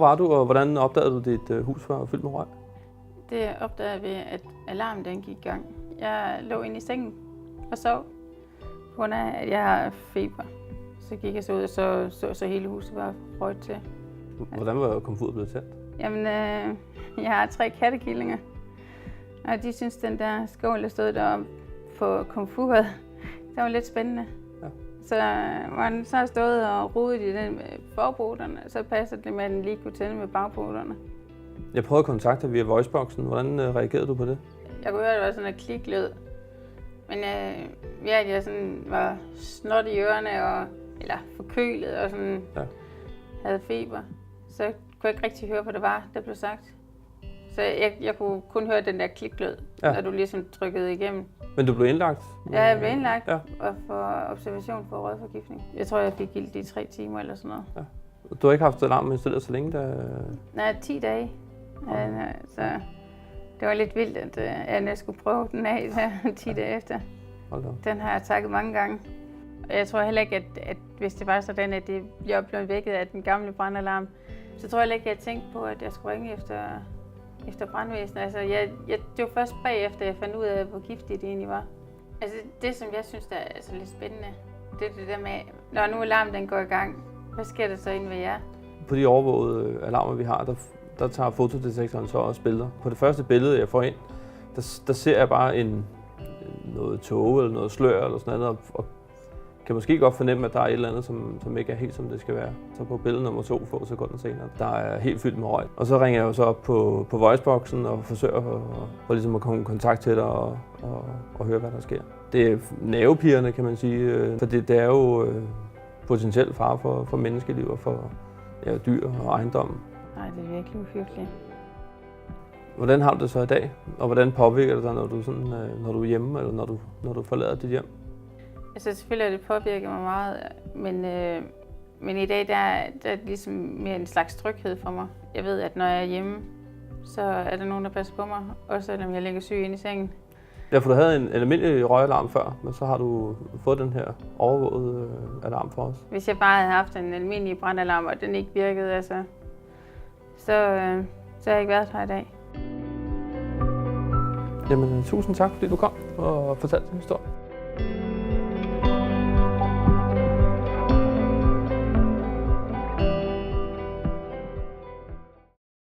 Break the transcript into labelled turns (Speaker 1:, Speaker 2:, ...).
Speaker 1: var du, og hvordan opdagede du, at dit hus var fyldt med røg?
Speaker 2: Det opdagede ved, at alarmen den gik i gang. Jeg lå inde i sengen og sov, på grund af, at jeg har feber. Så gik jeg så ud og så hele huset var røget til.
Speaker 1: Hvordan var komfuret blevet tændt?
Speaker 2: Jamen, jeg har 3 kattekillinger, og de synes, den der skål, der stod deroppe på komfuret, det var lidt spændende. Ja. Så man så har stået og rodet i den med forpoterne, så passer det med, at den lige kunne tænde med bagpoterne.
Speaker 1: Jeg prøvede at kontakte dig via voiceboxen. Hvordan reagerede du på det?
Speaker 2: Jeg kunne høre, at det var sådan en kliklyd. Men ved at jeg sådan var snot i ørerne, eller forkølet og sådan havde feber, så kunne jeg ikke rigtig høre, hvad det var, der blev sagt. Så jeg kunne kun høre den der kliklyd, når du ligesom trykkede igennem.
Speaker 1: Men du blev indlagt?
Speaker 2: Ja, jeg blev indlagt og for observation for røgforgiftning. Jeg tror, jeg fik gildt i 3 timer eller sådan noget. Ja.
Speaker 1: Du har ikke haft alarmen installeret så længe?
Speaker 2: Nej, 10 dage. Ja, så det var lidt vildt, at jeg skulle prøve den af der 10 dage efter. Den har jeg takket mange gange. Og jeg tror heller ikke, at hvis det var sådan, at det blev blevet vækket af den gamle brandalarm, så tror jeg heller ikke, at jeg tænkte på, at jeg skulle ringe efter brandvæsenet. Altså, det var først bagefter, jeg fandt ud af, hvor giftigt det egentlig var. Altså, det, som jeg synes, der er altså lidt spændende, det er det der med, når nu alarmen den går i gang, hvad sker der så inde ved jer?
Speaker 1: På de overvågede alarmer, vi har, der tager fotodetektoren så også billeder. På det første billede, jeg får ind, der ser jeg bare noget tåge eller noget slør eller sådan noget, og kan måske godt fornemme, at der er et eller andet, som ikke er helt som det skal være. Så på billede nummer 2, få sekunder senere, der er helt fyldt med røg. Og så ringer jeg jo så op på voiceboxen og forsøger for ligesom at komme i kontakt til dig og høre, hvad der sker. Det er nervepirrende, kan man sige, for det er jo potentielt fare for menneskeliv og for dyr og ejendom.
Speaker 2: Nej, det er virkelig uhyggeligt.
Speaker 1: Hvordan har du det så i dag? Og hvordan påvirker det dig, når du er hjemme, eller når du forlader dit hjem?
Speaker 2: Altså selvfølgelig det påvirker mig meget, men i dag der er det ligesom mere en slags tryghed for mig. Jeg ved, at når jeg er hjemme, så er der nogen, der passer på mig, også selvom jeg ligger syg inde i sengen.
Speaker 1: Ja, for du havde en almindelig røgalarm før, men så har du fået den her overvågede alarm for os.
Speaker 2: Hvis jeg bare havde haft en almindelig brandalarm, og den ikke virkede, altså, så har jeg ikke været her i dag.
Speaker 1: Jamen, tusind tak, fordi du kom og fortalte din historie.